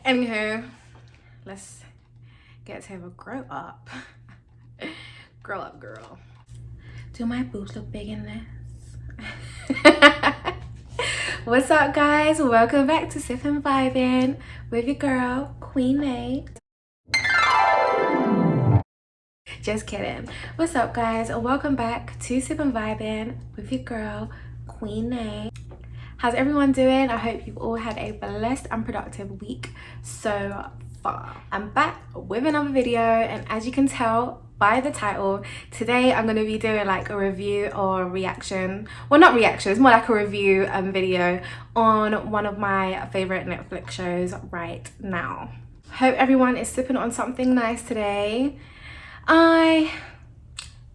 Anywho, let's get to have a grow up. Grow up, girl. Do my boobs look big in this? What's up, guys? Welcome back to Sip and Vibin with your girl, Queen A. Just kidding. What's up, guys? Welcome back to Sip and Vibin with your girl, Queen A. How's everyone doing? I hope you've all had a blessed and productive week so far. I'm back with another video, and as you can tell by the title, today I'm going to be doing like a review or reaction. Well, not reaction, it's more like a review video on one of my favorite Netflix shows right now. Hope everyone is sipping on something nice today.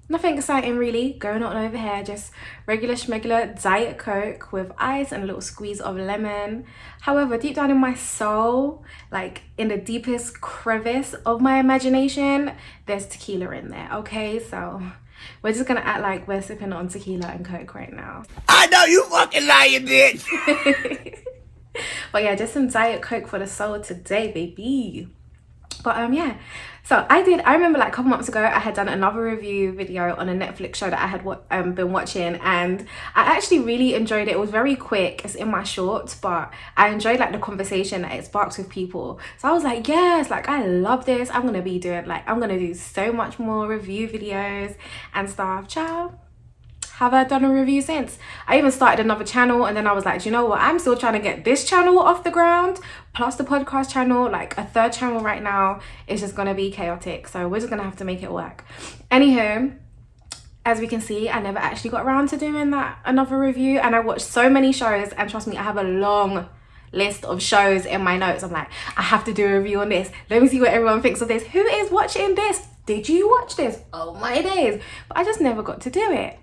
Nothing exciting really going on over here, just regular schmegular Diet Coke with ice and a little squeeze of lemon. However, deep down in my soul, like in the deepest crevice of my imagination, there's tequila in there, okay? So we're just gonna act like we're sipping on tequila and Coke right now. I know you fucking lying, bitch! But yeah, just some Diet Coke for the soul today, baby. But yeah, so I remember like a couple months ago I had done another review video on a Netflix show that I had been watching, and I actually really enjoyed it. It was very quick, it's in my shorts, but I enjoyed like the conversation that it sparks with people. So I was like, yes, like I love this. I'm gonna do so much more review videos and stuff. Ciao. Have I done a review since? I even started another channel, and then I was like, you know what, I'm still trying to get this channel off the ground, plus the podcast channel. Like a third channel right now is just gonna be chaotic, so we're just gonna have to make it work. Anywho, as we can see, I never actually got around to doing another review, and I watched so many shows, and trust me, I have a long list of shows in my notes. I'm like, I have to do a review on this. Let me see what everyone thinks of this. Who is watching this? Did you watch this? Oh my days. But I just never got to do it.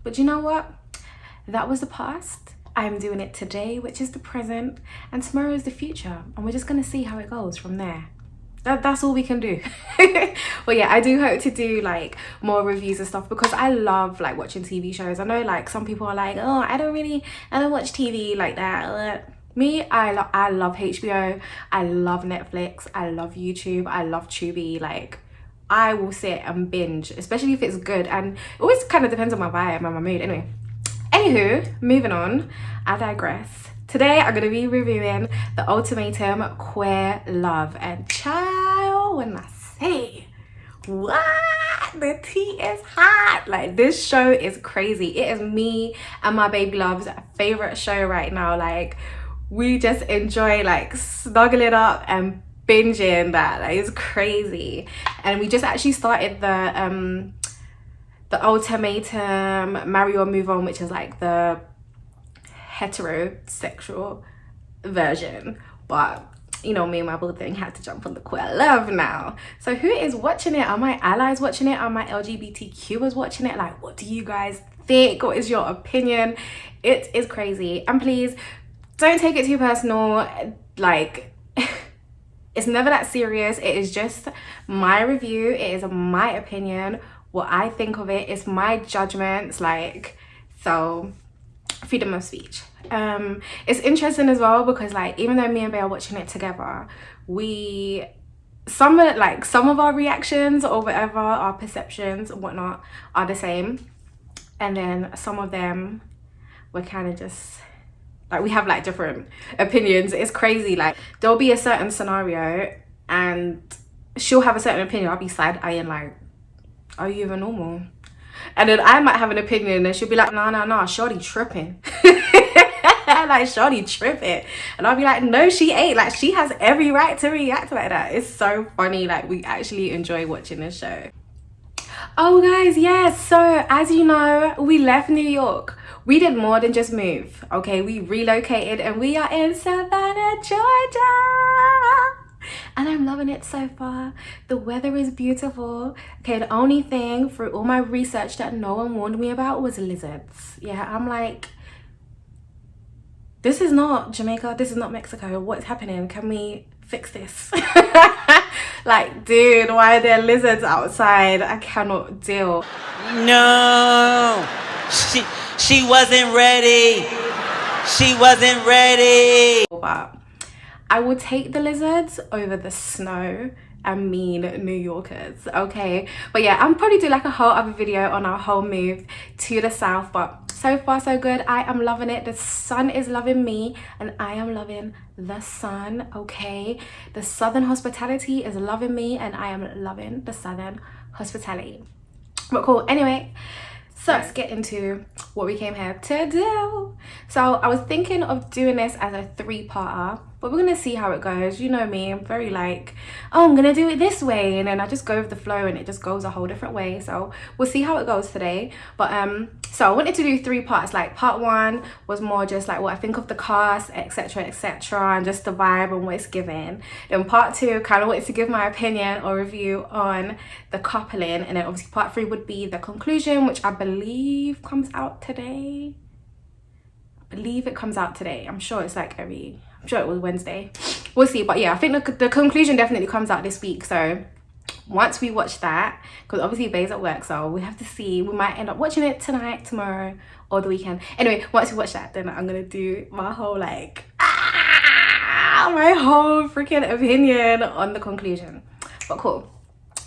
But you know what? That was the past. I'm doing it today, which is the present, and tomorrow is the future. And we're just gonna see how it goes from there. That's all we can do. But yeah, I do hope to do like more reviews and stuff, because I love like watching TV shows. I know like some people are like, oh, I don't watch TV like that. Me, I love HBO, I love Netflix, I love YouTube, I love Tubi. Like, I will sit and binge, especially if it's good, and it always kind of depends on my vibe and my mood. Anywho, moving on, I digress. Today I'm going to be reviewing the Ultimatum Queer Love, and child, when I say what, the tea is hot. Like, this show is crazy. It is me and my baby love's favorite show right now. Like, we just enjoy like snuggling up and binging that. Like, it's crazy. And we just actually started the Ultimatum Marry or Move On, which is like the heterosexual version, but you know, me and my boo thing had to jump on the queer love now. So who is watching it? Are my allies watching it? Are my LGBTQers watching it? Like, what do you guys think? What is your opinion? It is crazy. And please don't take it too personal. Like, it's never that serious. It is just my review. It is my opinion. What I think of it is my judgments. Like, so freedom of speech. It's interesting as well, because like, even though me and Bae are watching it together, some of our reactions or whatever, our perceptions and whatnot are the same. And then some of them, we're kind of just like, we have like different opinions. It's crazy. Like, there'll be a certain scenario and she'll have a certain opinion. I'll be side-eyeing like, are you even normal? And then I might have an opinion and she'll be like, nah, shorty tripping. Like, shorty tripping. And I'll be like, no, she ain't. Like, she has every right to react like that. It's so funny. Like, we actually enjoy watching this show. Oh guys, yes, so as you know, we left New York. We did more than just move, okay? We relocated and we are in Savannah, Georgia. And I'm loving it so far. The weather is beautiful. Okay, the only thing through all my research that no one warned me about was lizards. Yeah, I'm like, this is not Jamaica, this is not Mexico. What's happening? Can we fix this? Like, dude, why are there lizards outside? I cannot deal. No, she wasn't ready. She wasn't ready. But I will take the lizards over the snow and mean New Yorkers, okay? But yeah, I'm probably do like a whole other video on our whole move to the south, but so far so good. I am loving it. The sun is loving me and I am loving the sun, okay? The southern hospitality is loving me and I am loving the southern hospitality. But cool, anyway, so let's get into what we came here to do. So I was thinking of doing this as a 3-parter, but we're gonna see how it goes. You know me, I'm very like, oh, I'm gonna do it this way, and then I just go with the flow and it just goes a whole different way. So we'll see how it goes today. But so I wanted to do 3 parts. Like part 1 was more just like what I think of the cast, etc, and just the vibe and what it's giving. Then part 2 kind of wanted to give my opinion or review on the coupling, and then obviously part 3 would be the conclusion, which I believe comes out today. I'm sure it's like I'm sure it was Wednesday, we'll see. But yeah, I think the conclusion definitely comes out this week. So once we watch that, because obviously Bae's at work, so we have to see, we might end up watching it tonight, tomorrow, or the weekend. Anyway, once we watch that, then I'm gonna do my whole like my whole freaking opinion on the conclusion. But cool.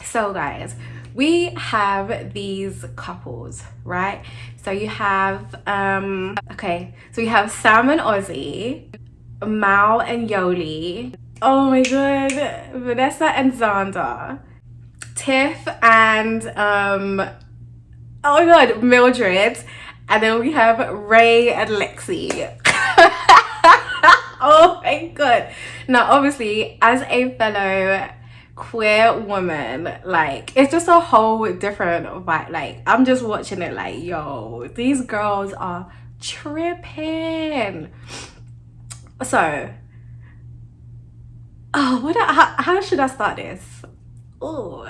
So guys, we have these couples, right? So you have okay, so you have Sam and Ozzy, Mal and Yoli, oh my god, Vanessa and Xander, Tiff and oh my god, Mildred, and then we have Ray and Lexi. Oh my god. Now obviously, as a fellow queer woman, like, it's just a whole different vibe. Like, I'm just watching it like, yo, these girls are tripping. So how should I start this? Oh,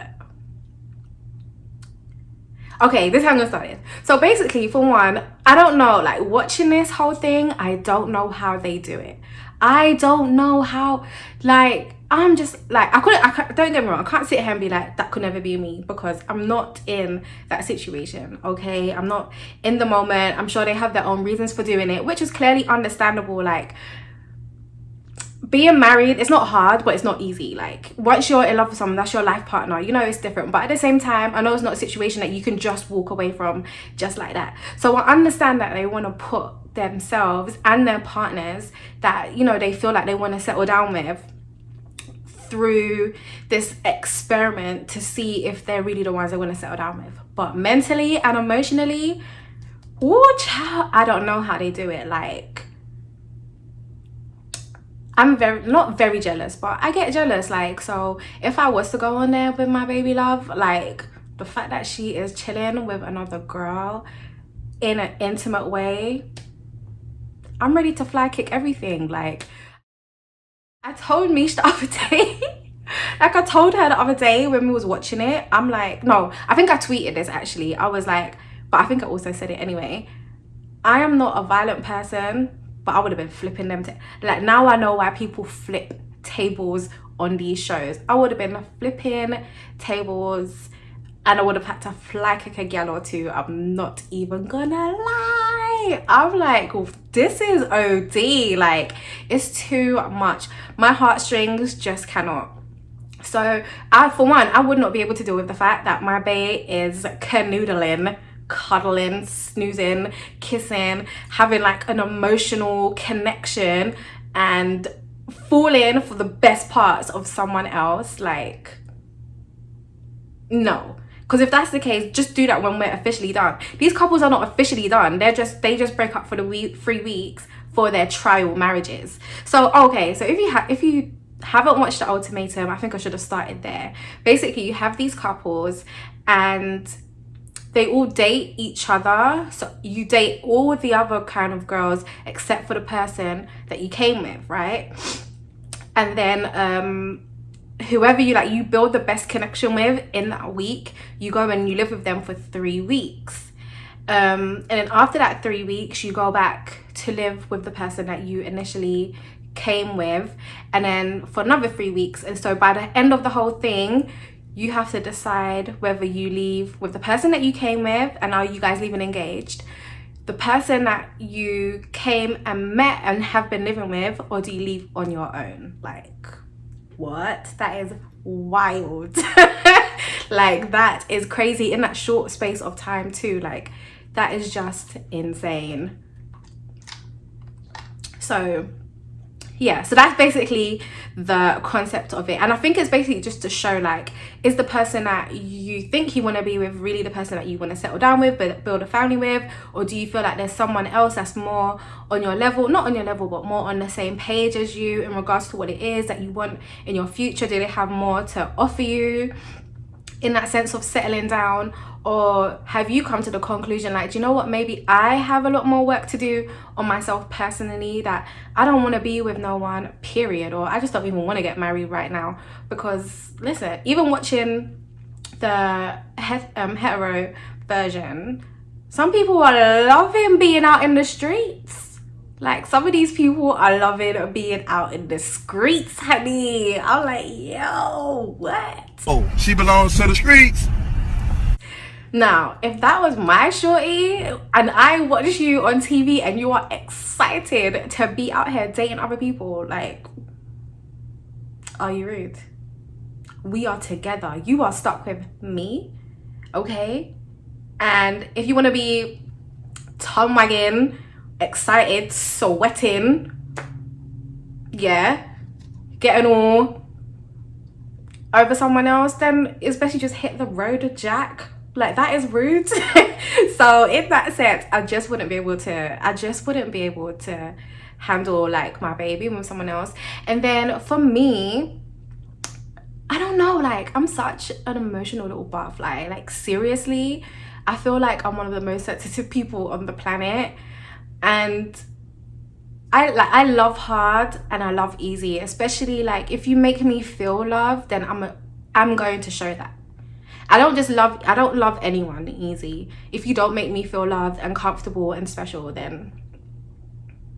okay, this is how I'm gonna start it. So basically, for one, I don't know, like, watching this whole thing, I don't know how they do it. I don't know how, like, I'm just like, I can't, don't get me wrong, I can't sit here and be like, that could never be me, because I'm not in that situation, okay? I'm not in the moment. I'm sure they have their own reasons for doing it, which is clearly understandable. Like, being married, it's not hard, but it's not easy. Like, once you're in love with someone, that's your life partner, you know, it's different. But at the same time, I know it's not a situation that you can just walk away from just like that. So I understand that they want to put themselves and their partners that, you know, they feel like they want to settle down with through this experiment to see if they're really the ones they want to settle down with. But mentally and emotionally, oh child, I don't know how they do it. Like, I'm not very jealous, but I get jealous. Like, so if I was to go on there with my baby love, like, the fact that she is chilling with another girl in an intimate way, I'm ready to fly kick everything. Like, I told Mish the other day, like, I told her the other day when we was watching it, I'm like, no, I think I tweeted this actually. I was like, but I think I also said it anyway, I am not a violent person, but I would have been flipping them. Like, now I know why people flip tables on these shows. I would have been flipping tables and I would have had to fly kick a gal or two. I'm not even gonna lie. I'm like, this is OD. Like, it's too much. My heartstrings just cannot. So for one, I would not be able to deal with the fact that my bae is canoodling, cuddling, snoozing, kissing, having like an emotional connection and falling for the best parts of someone else. Like, no. Because if that's the case, just do that when we're officially done. These couples are not officially done. They just break up for the 3 weeks for their trial marriages. So okay, so if you haven't watched the Ultimatum, I think I should have started there. Basically, you have these couples and they all date each other. So you date all the other kind of girls except for the person that you came with, right? And then whoever you build the best connection with in that week, you go and you live with them for 3 weeks. And then after that 3 weeks, you go back to live with the person that you initially came with, and then for another 3 weeks. And so by the end of the whole thing, you have to decide whether you leave with the person that you came with and are you guys leaving engaged, the person that you came and met and have been living with, or do you leave on your own? Like, what? That is wild. Like, that is crazy in that short space of time too. Like, that is just insane. So yeah, so that's basically the concept of it. And I think it's basically just to show, like, is the person that you think you want to be with really the person that you want to settle down with, but build a family with? Or do you feel like there's someone else that's more on your level, not on your level, but more on the same page as you in regards to what it is that you want in your future? Do they have more to offer you in that sense of settling down? Or have you come to the conclusion, like, do you know what, maybe I have a lot more work to do on myself personally, that I don't want to be with no one, period, or I just don't even want to get married right now? Because listen, even watching the hetero version, some people are loving being out in the streets. Like, some of these people are loving being out in the streets, honey. I'm like, yo, what? Oh, she belongs to the streets. Now, if that was my shorty and I watch you on TV and you are excited to be out here dating other people, like, are you rude? We are together. You are stuck with me, okay? And if you want to be tongue wagging, excited, sweating, yeah, getting all over someone else, then especially just hit the road, Jack. Like, that is rude. So in that sense, I just wouldn't be able to handle, like, my baby with someone else. And then for me, I don't know, like, I'm such an emotional little butterfly. Like, seriously, I feel like I'm one of the most sensitive people on the planet. And I love hard and I love easy, especially, like, if you make me feel loved, then I'm going to show that. I don't love anyone easy. If you don't make me feel loved and comfortable and special, then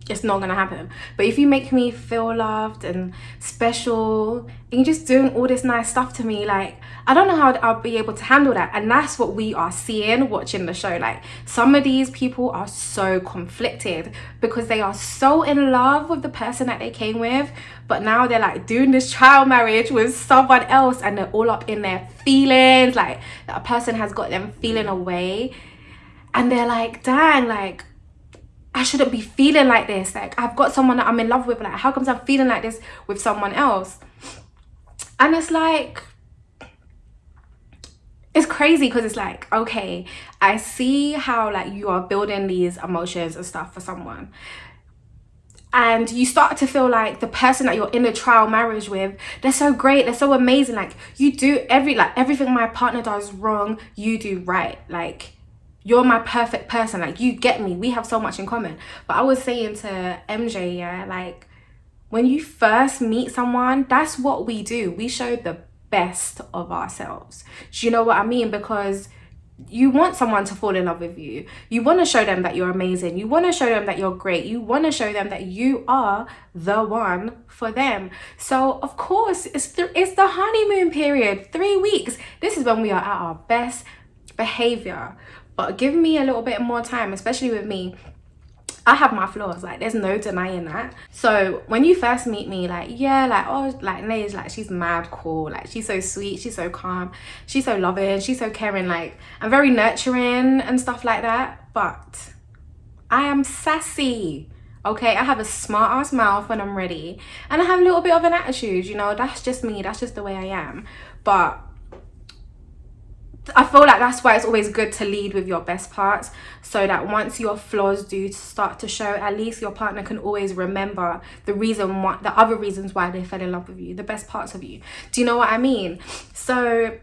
it's not gonna happen. But if you make me feel loved and special and you're just doing all this nice stuff to me, like, I don't know how I'll be able to handle that. And that's what we are seeing watching the show. Like, some of these people are so conflicted because they are so in love with the person that they came with, but now they're, like, doing this trial marriage with someone else and they're all up in their feelings, like, that person has got them feeling away, and they're like, dang, like, I shouldn't be feeling like this. Like, I've got someone that I'm in love with, like, how comes I'm feeling like this with someone else? And it's like, it's crazy because it's like, okay, I see how, like, you are building these emotions and stuff for someone, and you start to feel like the person that you're in a trial marriage with, they're so great, they're so amazing, like, you do everything my partner does wrong, you do right, like, you're my perfect person, like, you get me, we have so much in common. But I was saying to MJ, yeah, like, when you first meet someone, that's what we do. We show the best of ourselves. Do you know what I mean? Because you want someone to fall in love with you. You want to show them that you're amazing. You want to show them that you're great. You want to show them that you are the one for them. So of course, it's the honeymoon period, 3 weeks. This is when we are at our best behavior. But give me a little bit more time, especially with me. I have my flaws, like, there's no denying that. So when you first meet me, like, yeah, like, oh, like, Nay's, like, she's mad cool, like, she's so sweet, she's so calm, she's so loving, she's so caring, like, I'm very nurturing and stuff like that. But I am sassy, okay? I have a smart ass mouth when I'm ready, and I have a little bit of an attitude, you know, that's just me, that's just the way I am. But I feel like that's why it's always good to lead with your best parts, so that once your flaws do start to show, at least your partner can always remember the other reasons why they fell in love with you, the best parts of you. Do you know what I mean? So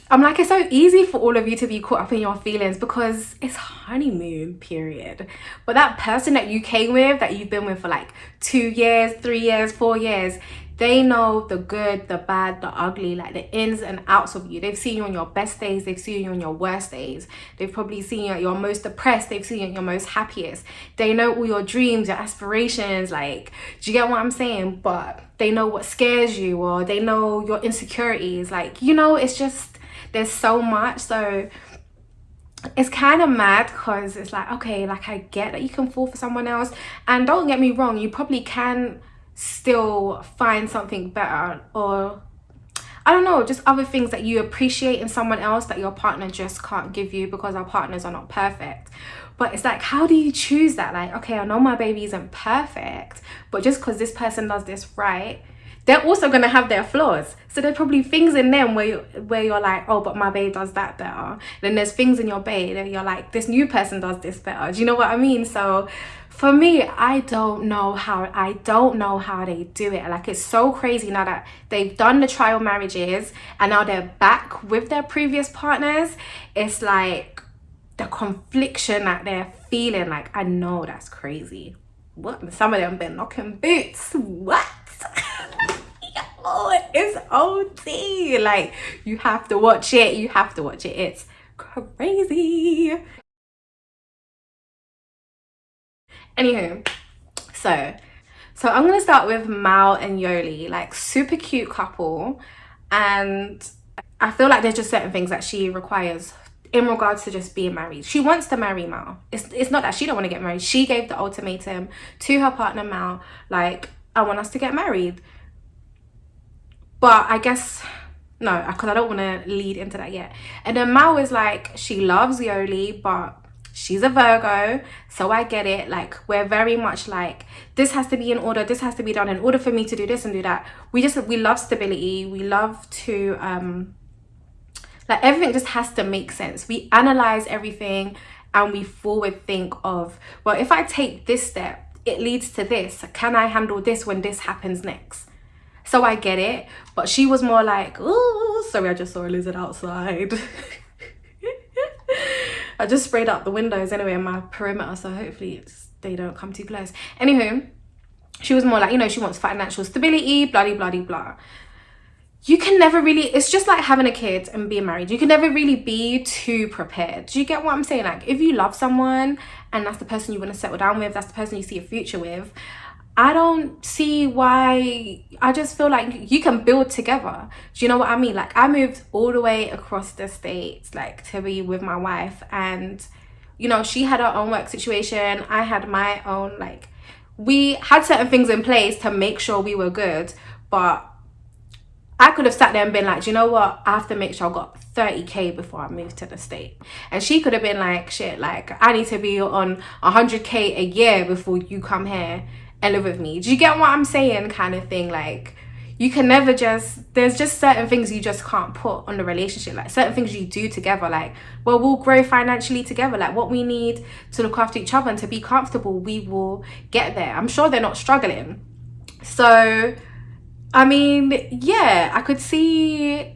I'm like, it's so easy for all of you to be caught up in your feelings because it's honeymoon period. But that person that you came with, that you've been with for like 2 years, 3 years, 4 years, they know the good, the bad, the ugly, like the ins and outs of you. They've seen you on your best days. They've seen you on your worst days. They've probably seen you at your most depressed. They've seen you at your most happiest. They know all your dreams, your aspirations. Like, do you get what I'm saying? But they know what scares you, or they know your insecurities. Like, you know, it's just, there's so much. So it's kind of mad because it's like, okay, like I get that you can fall for someone else, and don't get me wrong, you probably can still find something better, or I don't know, just other things that you appreciate in someone else that your partner just can't give you, because our partners are not perfect. But it's like, how do you choose that? Like, okay, I know my baby isn't perfect, but just because this person does this right, they're also going to have their flaws. So there's probably things in them where you're like, oh, but my babe does that better. Then there's things in your babe that you're like, this new person does this better. Do you know what I mean? So for me, I don't know how they do it. Like, it's so crazy now that they've done the trial marriages and now they're back with their previous partners. It's like the confliction that they're feeling. Like, I know that's crazy. What? Some of them been knocking boots. What? Oh, it's OT. Like, you have to watch it. It's crazy. Anywho, so I'm gonna start with Mal and Yoli. Like, super cute couple, and I feel like there's just certain things that she requires in regards to just being married. She wants to marry Mal. It's not that she don't want to get married. She gave the ultimatum to her partner Mal, like, I want us to get married. But I guess no, because I don't want to lead into that yet. And then Mal is like, she loves Yoli, but she's a Virgo, so I get it. Like, we're very much like, this has to be in order, this has to be done in order for me to do this and do that. We love stability. We love to like, everything just has to make sense. We analyze everything and we forward think of, well, if I take this step, it leads to this. Can I handle this when this happens next? So I get it. But she was more like, oh, sorry, I just saw a lizard outside. I just sprayed out the windows anyway in my perimeter, so hopefully they don't come too close. Anywho, she was more like, you know, she wants financial stability, blah, blah, blah, blah. You can never really, it's just like having a kid and being married. You can never really be too prepared. Do you get what I'm saying? Like, if you love someone and that's the person you want to settle down with, that's the person you see a future with, I don't see why. I just feel like you can build together. Do you know what I mean? Like, I moved all the way across the states, like, to be with my wife, and, you know, she had her own work situation, I had my own. Like, we had certain things in place to make sure we were good, but I could have sat there and been like, do you know what, I have to make sure I got 30k before I moved to the state. And she could have been like, shit, like, I need to be on 100k a year before you come here and live with me. Do you get what I'm saying? Kind of thing. Like, you can never just, there's just certain things you just can't put on the relationship. Like, certain things you do together, like, well, we'll grow financially together. Like, what we need to look after each other and to be comfortable, we will get there. I'm sure they're not struggling. So, I mean, yeah, I could see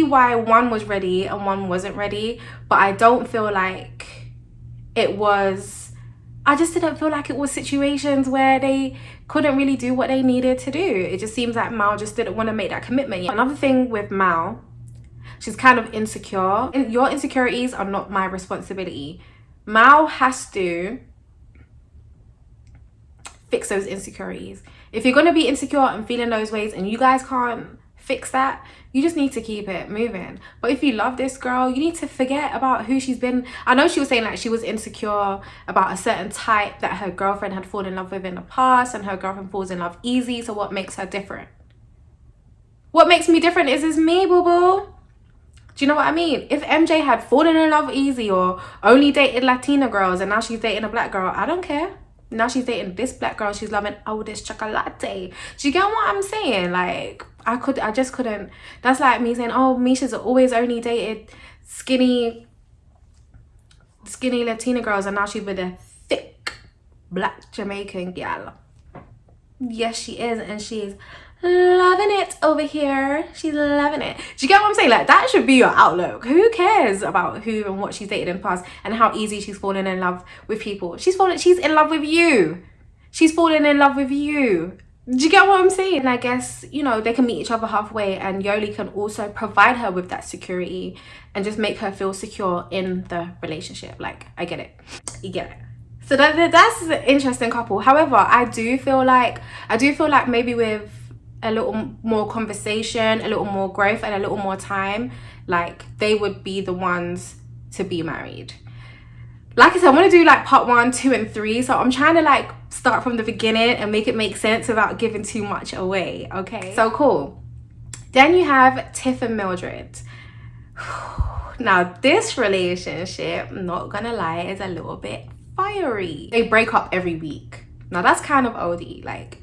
why one was ready and one wasn't ready, but I don't feel like it was, I just didn't feel like it was situations where they couldn't really do what they needed to do. It just seems like Mal just didn't want to make that commitment. Another thing with Mal, she's kind of insecure. Your insecurities are not my responsibility. Mal has to fix those insecurities. If you're going to be insecure and feeling those ways and you guys can't fix that, you just need to keep it moving. But if you love this girl, you need to forget about who she's been. I know she was saying like she was insecure about a certain type that her girlfriend had fallen in love with in the past, and her girlfriend falls in love easy. So what makes her different? What makes me different is me, boo-boo. Do you know what I mean? If MJ had fallen in love easy or only dated Latina girls and now she's dating a black girl, I don't care. Now she's dating this black girl, she's loving, oh, this chocolate. Do you get what I'm saying? Like, I just couldn't. That's like me saying, oh, Misha's always only dated skinny Latina girls and now she's with a thick black Jamaican gal. Yes, she is, and she's loving it over here. She's loving it. Do you get what I'm saying? Like, that should be your outlook. Who cares about who and what she's dated in the past and how easy she's fallen in love with people? She's in love with you. She's falling in love with you. Do you get what I'm saying? And I guess, you know, they can meet each other halfway, and Yoli can also provide her with that security and just make her feel secure in the relationship. Like, I get it. You get it. So that's an interesting couple. However, I do feel like maybe with a little more conversation, a little more growth, and a little more time, like they would be the ones to be married. Like I said, I want to do like part 1, 2, and 3, so I'm trying to like start from the beginning and make it make sense without giving too much away. Okay, so cool. Then you have Tiff and Mildred. Now this relationship, not gonna lie, is a little bit fiery. They break up every week. Now that's kind of OD, like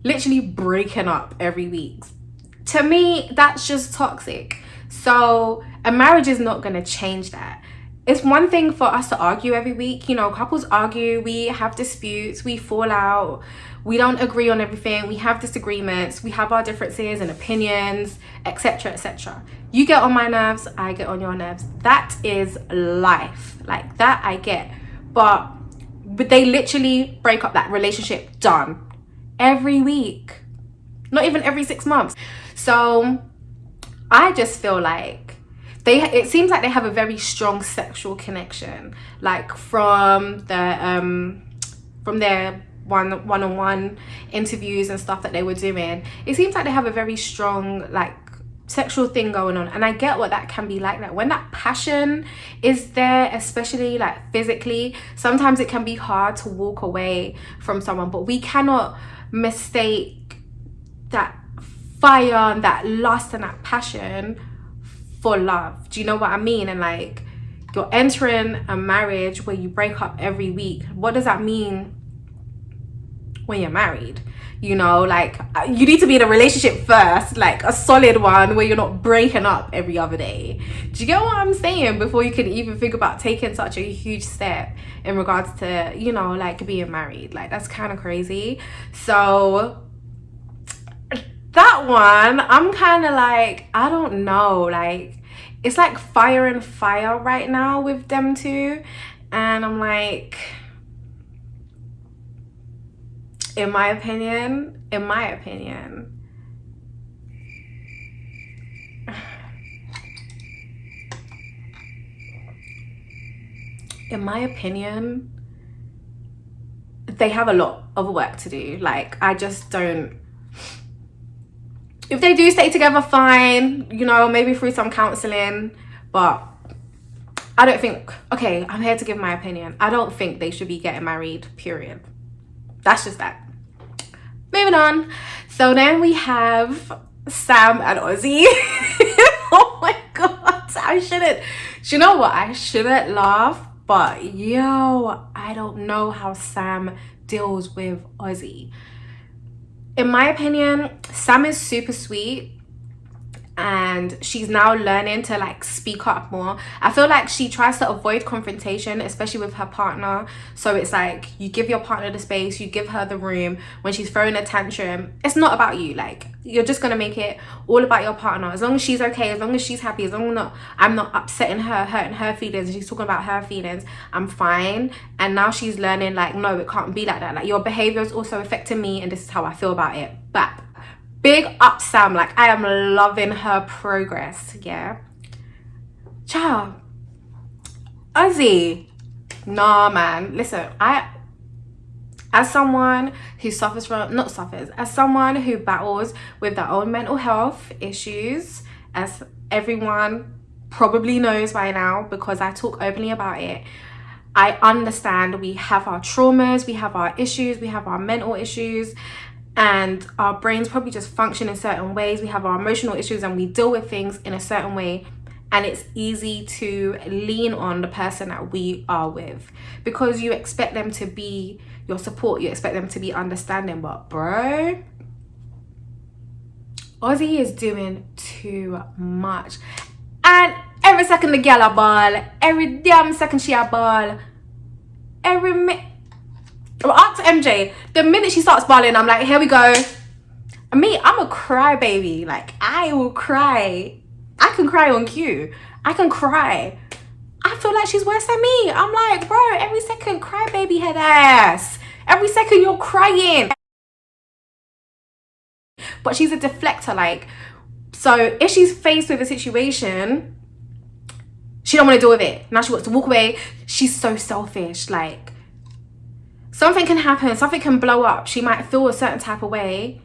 literally breaking up every week. To me, that's just toxic. So a marriage is not gonna change that. It's one thing for us to argue every week. You know, couples argue, we have disputes, we fall out, we don't agree on everything, we have disagreements, we have our differences and opinions, etc, etc. You get on my nerves, I get on your nerves. That is life. Like that I get. But they literally break up that relationship, done. Every week. Not even every 6 months. So I just feel like it seems like they have a very strong sexual connection, like from their one-on-one interviews and stuff that they were doing. It seems like they have a very strong like sexual thing going on, and I get what that can be like. That when that passion is there, especially like physically, sometimes it can be hard to walk away from someone, but we cannot mistake that fire and that lust and that passion for love. Do you know what I mean? And like, you're entering a marriage where you break up every week. What does that mean when you're married? You know, like you need to be in a relationship first, like a solid one where you're not breaking up every other day. Do you get what I'm saying? Before you can even think about taking such a huge step in regards to, you know, like being married. Like that's kind of crazy. So that one, I'm kind of like, I don't know, like it's like fire and fire right now with them two, and I'm like, in my opinion, in my opinion, they have a lot of work to do. Like I just don't. If they do stay together, fine, you know, maybe through some counseling, but I don't think, okay, I'm here to give my opinion. I don't think they should be getting married, period. That's just that. Moving on. So then we have Sam and Ozzy. Oh my God, I shouldn't. Do you know what? I shouldn't laugh, but yo, I don't know how Sam deals with Ozzy. In my opinion, Sam is super sweet, and she's now learning to like speak up more. I feel like she tries to avoid confrontation, especially with her partner. So it's like you give your partner the space, you give her the room. When she's throwing a tantrum, it's not about you. Like you're just gonna make it all about your partner. As long as she's okay, as long as she's happy, as long as I'm not upsetting her, hurting her feelings, she's talking about her feelings, I'm fine. And now she's learning like, no, it can't be like that. Like your behavior is also affecting me, and this is how I feel about it. But big up Sam, like I am loving her progress. Yeah, ciao. Ozzy, nah man, listen, as someone who as someone who battles with their own mental health issues, as everyone probably knows by now because I talk openly about it, I understand we have our traumas, we have our issues, we have our mental issues, and our brains probably just function in certain ways. We have our emotional issues and we deal with things in a certain way, and it's easy to lean on the person that we are with because you expect them to be your support, you expect them to be understanding. But bro, Ozzy is doing too much, and every second the girl a ball, every damn second she a ball, every minute. Ask MJ, the minute she starts bawling, I'm like, here we go. Me, I'm a cry baby. Like I will cry. I can cry on cue. I can cry. I feel like she's worse than me. I'm like, bro, every second cry baby head ass. Every second you're crying. But she's a deflector, like, so if she's faced with a situation, she don't want to deal with it. Now she wants to walk away. She's so selfish. Like something can happen, something can blow up, she might feel a certain type of way,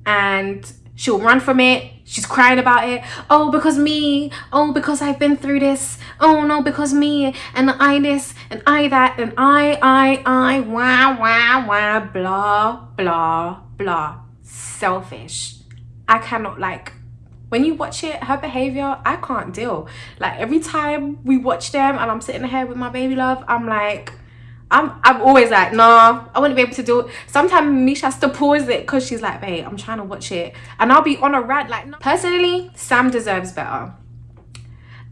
and she'll run from it. She's crying about it. Oh, because me. Oh, because I've been through this. Oh no, because me, and I this and I that, and I wah blah blah blah. Selfish. I cannot, like, when you watch it, her behavior, I can't deal. Like, every time we watch them and I'm sitting here with my baby love, I'm like, I'm always like, nah, I wouldn't be able to do it. Sometimes Misha has to pause it because she's like, babe, I'm trying to watch it. And I'll be on a rant, like, no. Personally, Sam deserves better.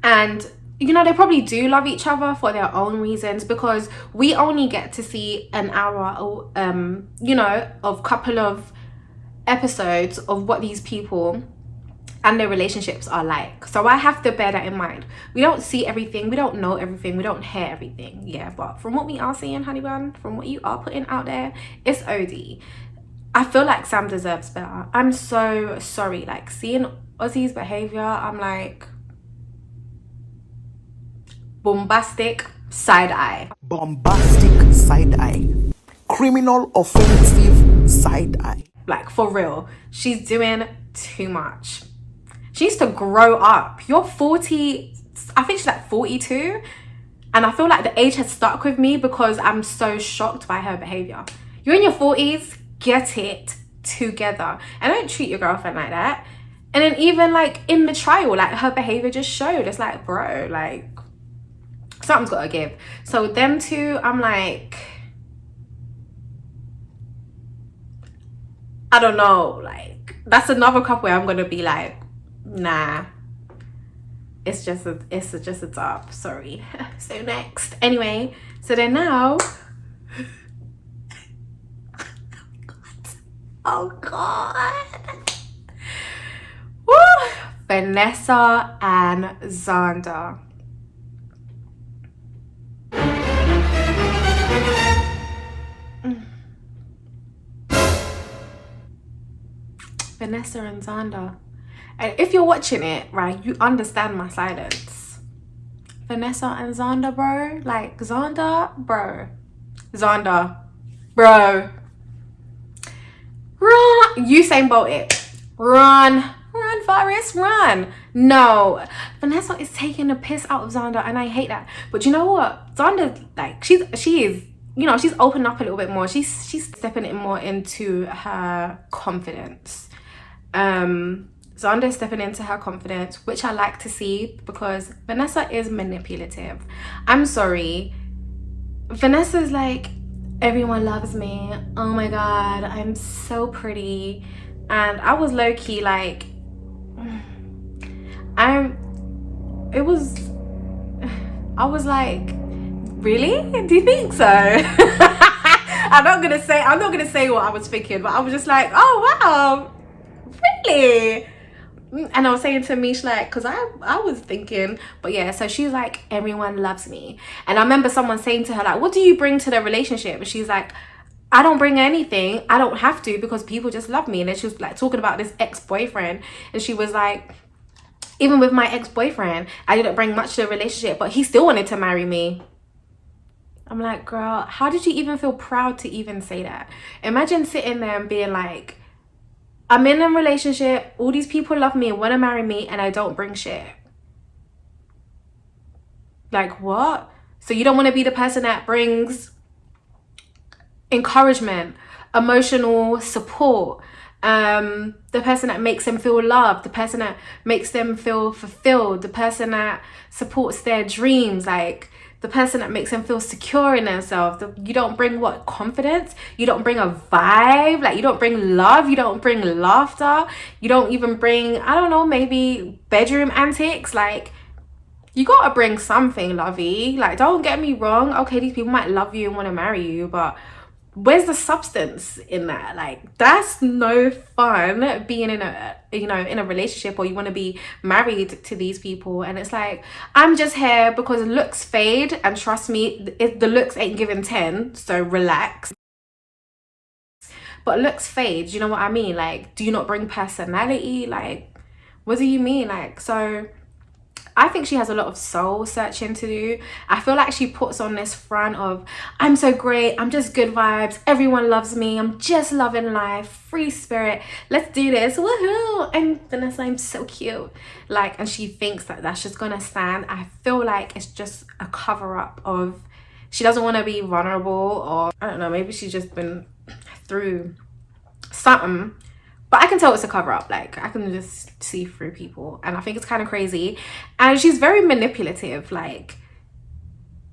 And, you know, they probably do love each other for their own reasons, because we only get to see an hour, you know, of couple of episodes of what these people and their relationships are like. So I have to bear that in mind. We don't see everything, we don't know everything, we don't hear everything. Yeah, but from what we are seeing, honey bun, from what you are putting out there, it's OD. I feel like Sam deserves better. I'm so sorry. Like, seeing Ozzy's behavior, I'm like, bombastic side eye. Bombastic side eye. Criminal offensive side eye. Like, for real, she's doing too much. She needs to grow up. You're 40, I think she's like 42, and I feel like the age has stuck with me because I'm so shocked by her behavior. You're in your 40s, get it together, and don't treat your girlfriend like that. And then even like in the trial, like, her behavior just showed. It's like, bro, like, something's gotta give. So them two, I'm like, I don't know, like, that's another couple where I'm gonna be like, nah, it's just a dub, sorry. So next, anyway, so then now, oh god, woo, Vanessa and Xander. Vanessa and Xander. And if you're watching it, right, you understand my silence. Vanessa and Xander, bro. Like, Xander, bro. Xander, bro. Run. Usain Bolt it. Run. Run, Forrest, run. No. Vanessa is taking the piss out of Xander, and I hate that. But you know what? Xander, like, she is, you know, she's opened up a little bit more. She's stepping it more into her confidence. Xander's stepping into her confidence, which I like to see, because Vanessa is manipulative. I'm sorry. Vanessa's like, everyone loves me. Oh my god, I'm so pretty. And I was low-key like, I was like, really? Do you think so? I'm not gonna say what I was thinking, but I was just like, oh wow, really? And I was saying to Mish, like, because I was thinking, but yeah, so she's like, everyone loves me. And I remember someone saying to her, like, what do you bring to the relationship? And she's like, I don't bring anything. I don't have to, because people just love me. And then she was like talking about this ex-boyfriend, and she was like, even with my ex-boyfriend, I didn't bring much to the relationship, but he still wanted to marry me. I'm like, girl, how did you even feel proud to even say that? Imagine sitting there and being like, I'm in a relationship, all these people love me and want to marry me, and I don't bring shit. Like, what? So you don't want to be the person that brings encouragement, emotional support, the person that makes them feel loved, the person that makes them feel fulfilled, the person that supports their dreams, like the person that makes them feel secure in themselves. You don't bring what? Confidence? You don't bring a vibe? Like, you don't bring love? You don't bring laughter? You don't even bring, I don't know, maybe bedroom antics? Like, you gotta bring something, lovey. Like, don't get me wrong. Okay, these people might love you and want to marry you, but where's the substance in that? Like, that's no fun being in a, you know, in a relationship, or you want to be married to these people, and it's like, I'm just here because looks fade, and trust me, if the looks ain't giving 10, so relax. But looks fade, you know what I mean? Like, do you not bring personality? Like, what do you mean? Like, so I think she has a lot of soul searching to do. I feel like she puts on this front of, I'm so great, I'm just good vibes, everyone loves me, I'm just loving life, free spirit, let's do this, woohoo, I'm Vanessa, I'm so cute. Like, and she thinks that that's just gonna stand. I feel like it's just a cover-up of, she doesn't want to be vulnerable, or I don't know, maybe she's just been through something. But I can tell it's a cover-up. Like, I can just see through people. And I think it's kind of crazy. And she's very manipulative. Like,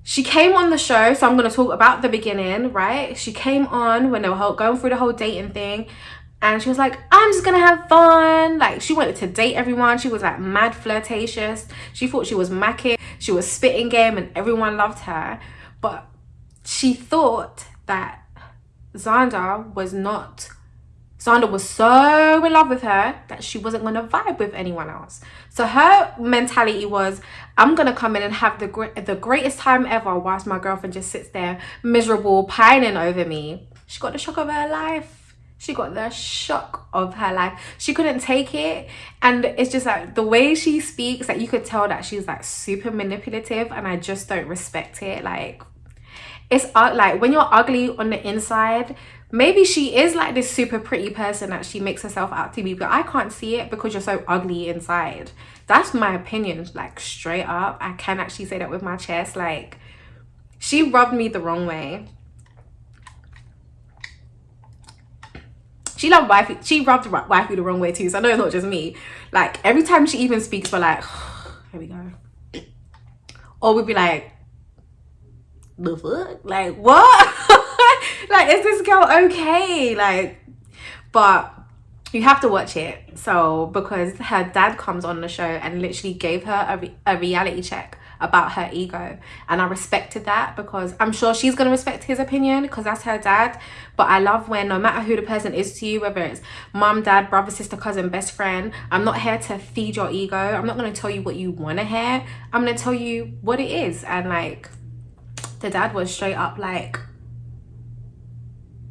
she came on the show. So I'm going to talk about the beginning, right? She came on when they were going through the whole dating thing. And she was like, I'm just going to have fun. Like, she wanted to date everyone. She was, like, mad flirtatious. She thought she was macking. She was spitting game and everyone loved her. But she thought that Xander was so in love with her that she wasn't going to vibe with anyone else. So her mentality was, I'm going to come in and have the greatest time ever whilst my girlfriend just sits there miserable, pining over me. She got the shock of her life. She got the shock of her life. She couldn't take it. And it's just like the way she speaks, that you could tell that she's like super manipulative, and I just don't respect it. Like, it's like when you're ugly on the inside, maybe she is like this super pretty person that she makes herself out to be, but I can't see it because you're so ugly inside. That's my opinion, like straight up. I can actually say that with my chest. Like, she rubbed me the wrong way. She rubbed wifey the wrong way too, so I know it's not just me. Like, every time she even speaks, we're like, here we go. Or we'd be like, the fuck? Like, what? Like, is this girl okay? Like, but you have to watch it. So, because her dad comes on the show and literally gave her a reality check about her ego, and I respected that, because I'm sure she's gonna respect his opinion because that's her dad. But I love when, no matter who the person is to you, whether it's mom, dad, brother, sister, cousin, best friend, I'm not here to feed your ego. I'm not gonna tell you what you want to hear. I'm gonna tell you what it is. And like, the dad was straight up like,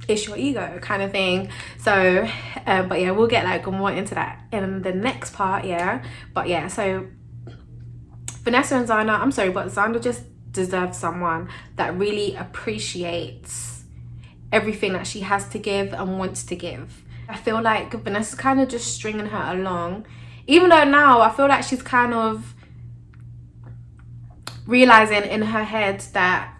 it's your ego kind of thing. So but yeah, we'll get like more into that in the next part. Yeah, but yeah, so Vanessa and Xander, I'm sorry, but Xander just deserves someone that really appreciates everything that she has to give and wants to give. I feel like Vanessa's kind of just stringing her along, even though now I feel like she's kind of realizing in her head that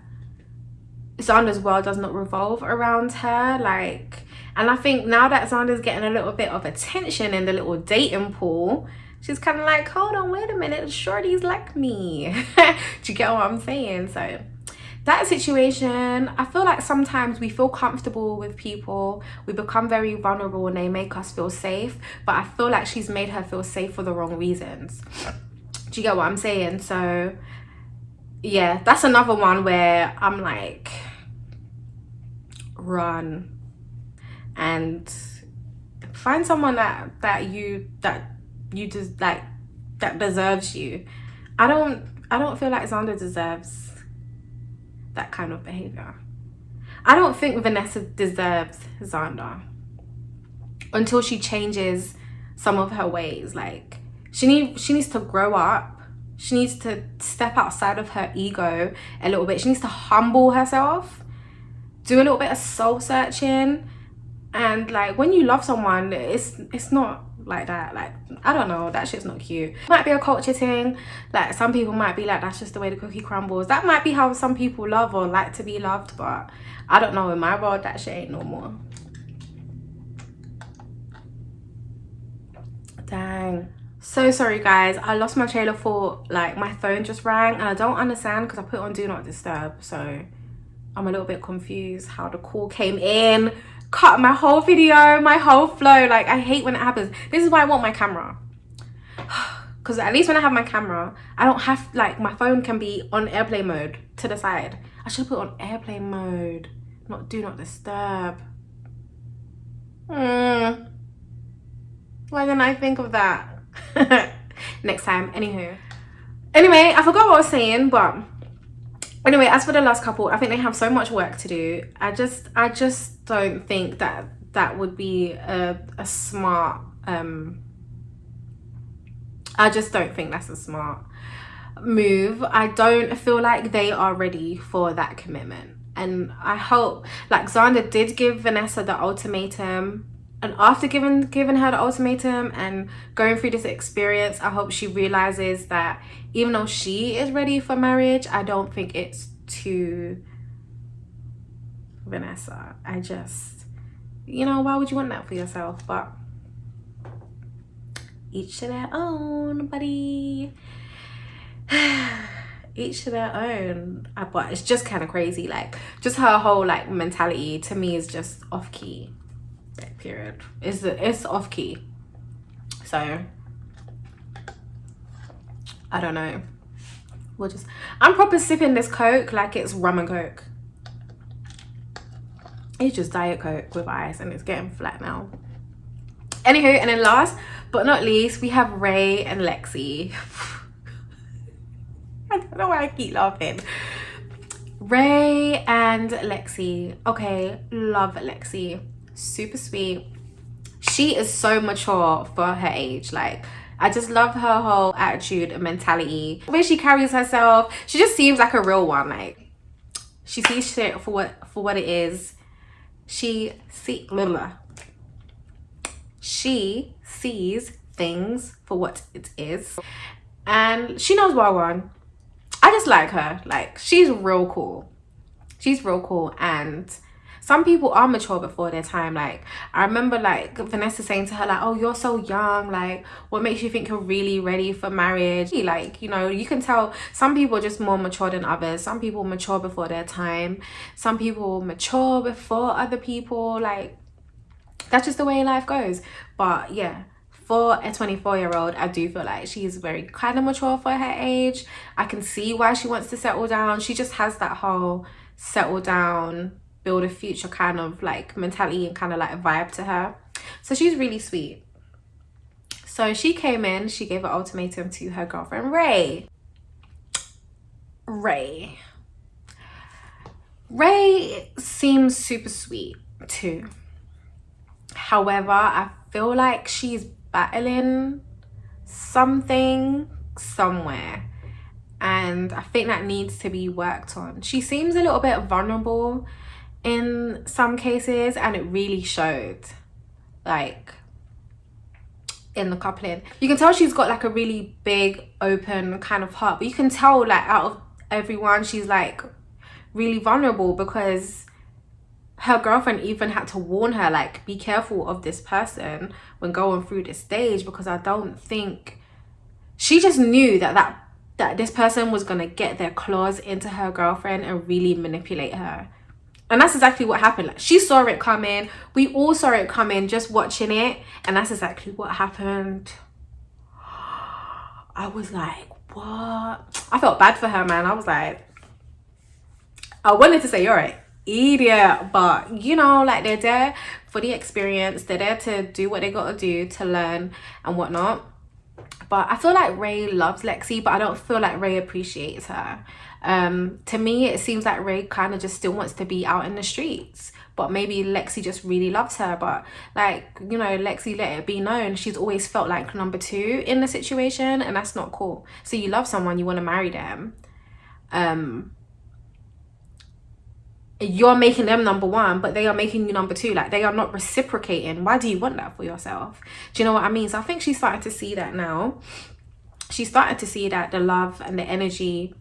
Xander's world does not revolve around her. Like, and I think now that Xander's getting a little bit of attention in the little dating pool, she's kind of like, hold on, wait a minute, shorties like me. Do you get what I'm saying? So that situation, I feel like sometimes we feel comfortable with people, we become very vulnerable and they make us feel safe, but I feel like she's made her feel safe for the wrong reasons. Do you get what I'm saying? So yeah, that's another one where I'm like, run and find someone that you just like, that deserves you. I don't feel like Xander deserves that kind of behavior. I don't think Vanessa deserves Xander until she changes some of her ways. Like, she needs to grow up. She needs to step outside of her ego a little bit. She needs to humble herself, do a little bit of soul searching. And like, when you love someone, it's not like that. Like, I don't know, that shit's not cute. Might be a culture thing. Like, some people might be like, that's just the way the cookie crumbles. That might be how some people love or like to be loved, but I don't know, in my world that shit ain't normal. Dang. So sorry guys, I lost my trail of thought. Like, my phone just rang and I don't understand because I put it on do not disturb, so I'm a little bit confused how the call came in, cut my whole video, my whole flow. Like, I hate when it happens. This is why I want my camera, because at least when I have my camera, I don't have, like, my phone can be on airplane mode to the side. I should put it on airplane mode, not do not disturb. Why didn't I think of that? Next time. Anyway, I forgot what I was saying, but anyway, as for the last couple, I think they have so much work to do. I just don't think that would be a smart I just don't think that's a smart move. I don't feel like they are ready for that commitment. And I hope, like, Xander did give Vanessa the ultimatum, and after giving her the ultimatum and going through this experience, I hope she realizes that even though she is ready for marriage, I don't think it's to Vanessa. I just, you know, why would you want that for yourself? But each to their own, buddy. Each to their own. But it's just kind of crazy. Like, just her whole like mentality to me is just off key. Like, period. It's off key. So I don't know. I'm proper sipping this Coke like it's rum and Coke. It's just Diet Coke with ice, and it's getting flat now. Anywho, and then last but not least, we have Ray and Lexi. I don't know why I keep laughing. Ray and Lexi. Okay, love Lexi. Super sweet. She is so mature for her age. Like, I just love her whole attitude and mentality. The way she carries herself, she just seems like a real one. Like, she sees shit for what it is. She sees things for what it is, and she knows what I want. I just like her. Like, she's real cool. She's real cool. And some people are mature before their time. Like, I remember like Vanessa saying to her, like, oh, you're so young, like, what makes you think you're really ready for marriage? Like, you know, you can tell some people are just more mature than others. Some people mature before their time. Some people mature before other people. Like, that's just the way life goes. But yeah, for a 24-year-old, I do feel like she's very kind of mature for her age. I can see why she wants to settle down. She just has that whole settle down, build a future kind of like mentality and kind of like vibe to her. So she's really sweet. So she came in, she gave an ultimatum to her girlfriend Ray. Ray seems super sweet too. However, I feel like she's battling something somewhere, and I think that needs to be worked on. She seems a little bit vulnerable in some cases, and it really showed, like, in the coupling. You can tell she's got like a really big open kind of heart, but you can tell like out of everyone she's like really vulnerable, because her girlfriend even had to warn her, like, be careful of this person when going through this stage, because I don't think she just knew that this person was gonna get their claws into her girlfriend and really manipulate her. And that's exactly what happened. Like, she saw it coming. We all saw it coming just watching it, and that's exactly what happened. I was like, what? I felt bad for her, man. I was like, I wanted to say, you're right, idiot, but you know, like, they're there for the experience. They're there to do what they gotta do to learn and whatnot. But I feel like Ray loves Lexi, but I don't feel like Ray appreciates her. To me, it seems like Ray kind of just still wants to be out in the streets, but maybe Lexi just really loves her. But like, you know, Lexi let it be known she's always felt like number two in the situation, and that's not cool. So you love someone, you want to marry them, you're making them number one, but they are making you number two. Like, they are not reciprocating. Why do you want that for yourself? Do you know what I mean? So I think she's starting to see that now. She's starting to see that the love and the energy,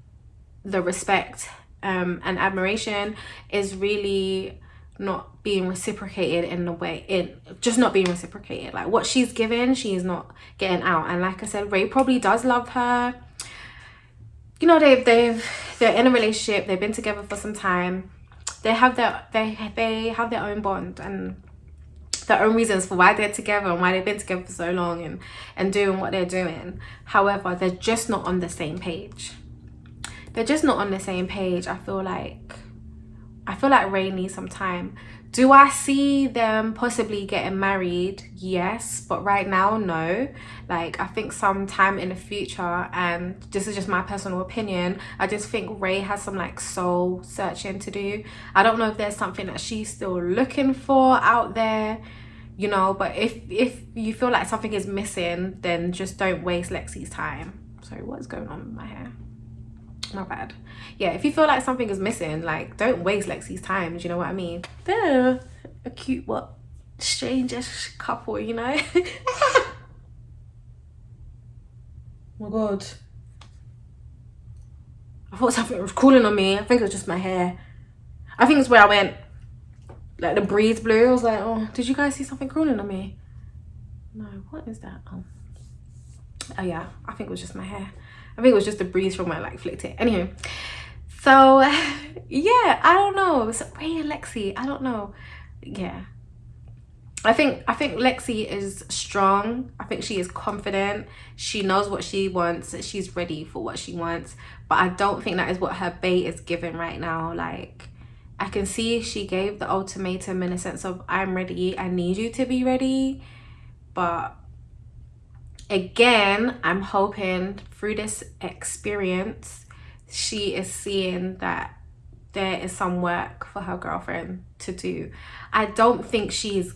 the respect and admiration is really not being reciprocated in the way, just not being reciprocated. Like, what she's given, she's not getting out. And like I said, Ray probably does love her. You know, they're in a relationship, they've been together for some time. They have their own bond and their own reasons for why they're together and why they've been together for so long and doing what they're doing. However, they're just not on the same page. They're just not on the same page. I feel like Ray needs some time. Do I see them possibly getting married? Yes, but right now, no. Like, I think sometime in the future, and this is just my personal opinion, I just think Ray has some like soul searching to do. I don't know if there's something that she's still looking for out there, you know. But if you feel like something is missing, then just don't waste Lexi's time. Sorry, what is going on with my hair? My bad. Yeah, if you feel like something is missing, like, don't waste Lexi's time. Do you know what I mean? They're a cute, what, strange-ish couple, you know. Oh my god, I thought something was crawling on me. I think it was just my hair. I think it's where I went, like the breeze blew. I was like, oh, did you guys see something crawling on me? No, what is that? Oh yeah, I think it was just my hair. I think it was just the breeze from where I like flicked it. Anyway, so yeah, I don't know. So Ray and Lexi, I don't know. Yeah, I think Lexi is strong. I think she is confident. She knows what she wants. She's ready for what she wants. But I don't think that is what her bait is giving right now. Like, I can see she gave the ultimatum in a sense of, I'm ready, I need you to be ready. But again, I'm hoping through this experience, she is seeing that there is some work for her girlfriend to do. I don't think she's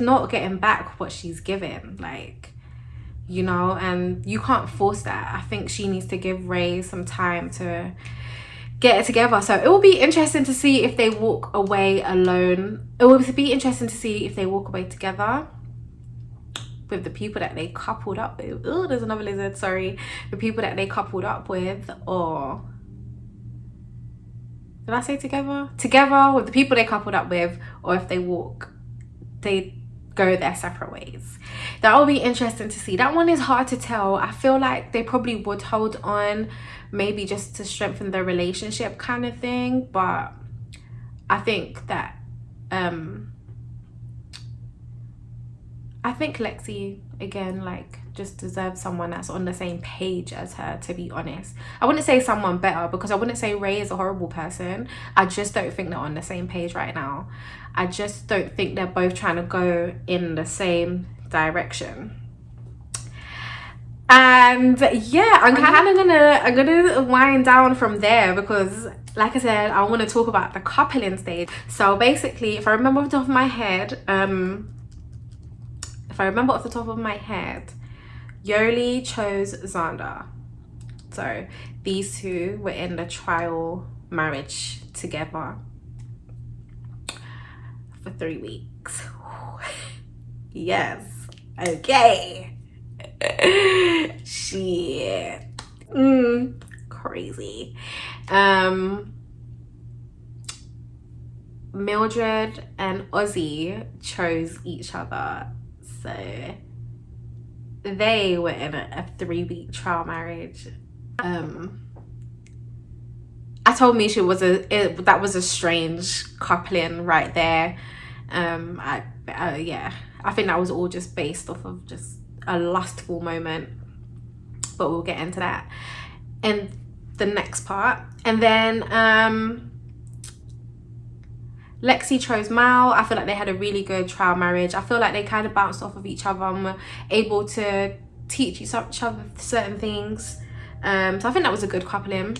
not getting back what she's given, like, you know, and you can't force that. I think she needs to give Ray some time to get it together. So it will be interesting to see if they walk away alone. It will be interesting to see if they walk away together with the people that they coupled up with. Oh, there's another lizard, sorry. The people that they coupled up with, or did I say together? Together with the people they coupled up with, or if they go their separate ways. That will be interesting to see. That one is hard to tell. I feel like they probably would hold on, maybe just to strengthen their relationship kind of thing. But I think that I think Lexi, again, like, just deserves someone that's on the same page as her, to be honest. I wouldn't say someone better, because I wouldn't say Ray is a horrible person. I just don't think they're on the same page right now. I just don't think they're both trying to go in the same direction. And yeah, I'm gonna wind down from there, because like I said, I want to talk about the coupling stage. So basically, if I remember off the top of my head, Yoli chose Xander. So these two were in the trial marriage together for 3 weeks. Yes, okay. Shit. Crazy. Mildred and Ozzy chose each other. So they were in a 3-week trial marriage. I told Misha that was a strange coupling right there. Yeah, I think that was all just based off of just a lustful moment, but we'll get into that in the next part. And then Lexi chose Mal. I feel like they had a really good trial marriage. I feel like they kind of bounced off of each other and were able to teach each other certain things. So I think that was a good coupling.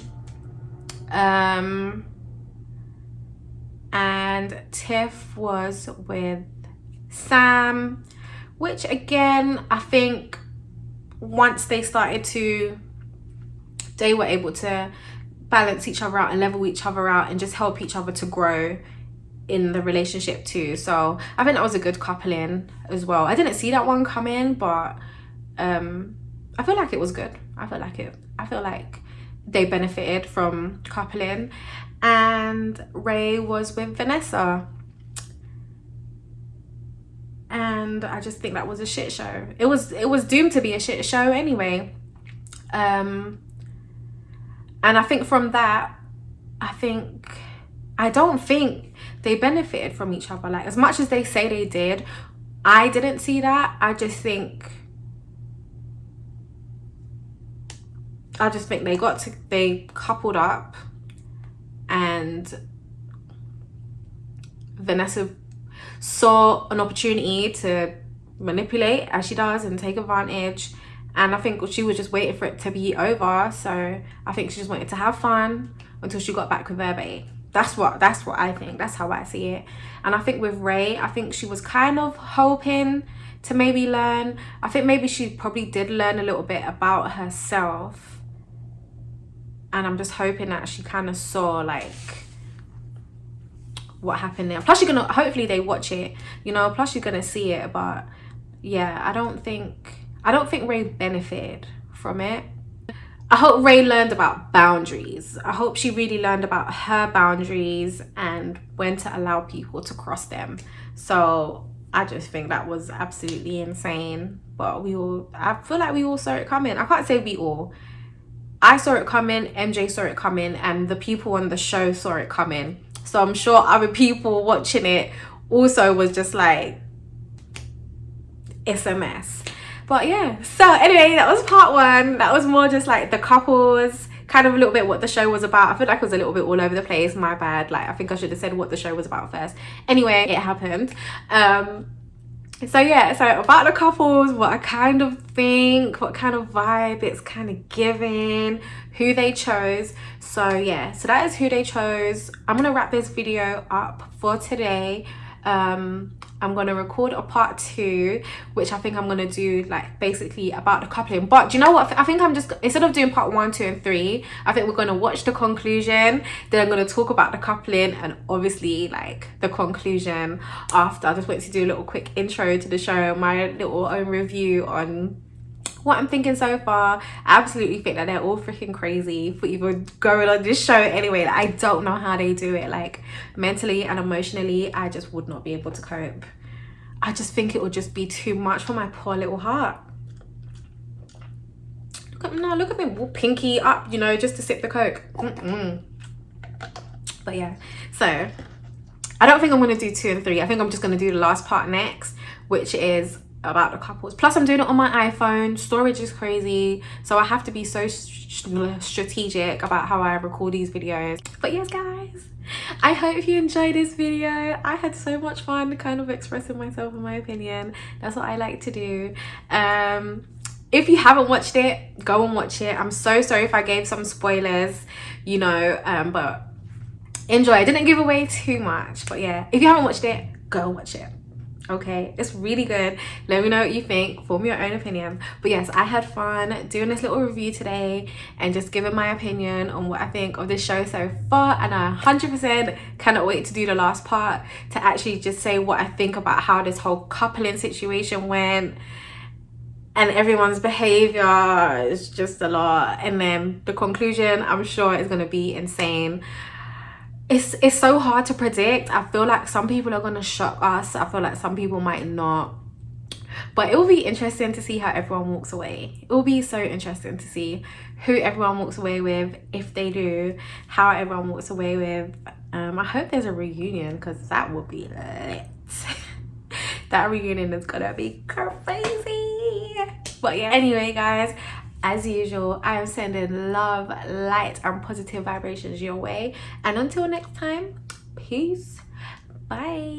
And Tiff was with Sam, which again, I think once they were able to balance each other out and level each other out and just help each other to grow in the relationship too. So I think that was a good coupling as well. I didn't see that one coming, but I feel like it was good. I feel like they benefited from coupling. And Ray was with Vanessa, and I just think that was a shit show. It was doomed to be a shit show anyway. And I think from that, I don't think they benefited from each other. Like, as much as they say they did, I didn't see that. I just think they coupled up, and Vanessa saw an opportunity to manipulate, as she does, and take advantage. And I think she was just waiting for it to be over. So I think she just wanted to have fun until she got back with her bae. That's what I think. That's how I see it. And I think with Ray, I think she was kind of hoping to maybe learn. I think maybe she probably did learn a little bit about herself, and I'm just hoping that she kind of saw like what happened there. Plus, you're gonna, hopefully they watch it, you know, plus you're gonna see it. But yeah, I don't think Ray benefited from it. I hope Ray learned about boundaries. I hope she really learned about her boundaries and when to allow people to cross them. So I just think that was absolutely insane. But I feel like we all saw it coming. I can't say we all. I saw it coming, MJ saw it coming, and the people on the show saw it coming. So I'm sure other people watching it also was just like, it's a mess. But yeah, so anyway, that was part one. That was more just like the couples, kind of a little bit what the show was about. I feel like it was a little bit all over the place, my bad. Like, I think I should have said what the show was about first. Anyway, it happened. So yeah, so about the couples, what I kind of think, what kind of vibe it's kind of giving, who they chose. So yeah, so that is who they chose. I'm gonna wrap this video up for today. I'm gonna record a part 2, which I think I'm gonna do like basically about the coupling. But do you know what, I think I'm just, instead of doing part 1, 2 and 3, I think we're gonna watch the conclusion, then I'm gonna talk about the coupling and obviously like the conclusion after. I just wanted to do a little quick intro to the show, my little own review on what I'm thinking so far. I absolutely think that they're all freaking crazy for even going on this show anyway. Like, I don't know how they do it, like mentally and emotionally. I just would not be able to cope. I just think it would just be too much for my poor little heart. Look at me all pinky up, you know, just to sip the coke. But yeah, so I don't think I'm gonna do 2 and 3. I think I'm just gonna do the last part next, which is about the couples. Plus I'm doing it on my iPhone. Storage is crazy, so I have to be so strategic about how I record these videos. But yes guys, I hope you enjoyed this video. I had so much fun kind of expressing myself and my opinion. That's what I like to do. If you haven't watched it, go and watch it. I'm so sorry if I gave some spoilers, you know, but enjoy. I didn't give away too much, but yeah, if you haven't watched it, go watch it. Okay, it's really good. Let me know what you think, form your own opinion. But yes, I had fun doing this little review today and just giving my opinion on what I think of this show so far, and I 100% cannot wait to do the last part to actually just say what I think about how this whole coupling situation went and everyone's behavior is just a lot. And then the conclusion, I'm sure, is going to be insane. It's so hard to predict. I feel like some people are going to shock us. I feel like some people might not. But it will be interesting to see how everyone walks away. It will be so interesting to see who everyone walks away with, if they do, how everyone walks away with. I hope there's a reunion, because that would be lit. That reunion is going to be crazy. But yeah, anyway guys, as usual, I am sending love, light and positive vibrations your way, and until next time, peace, bye.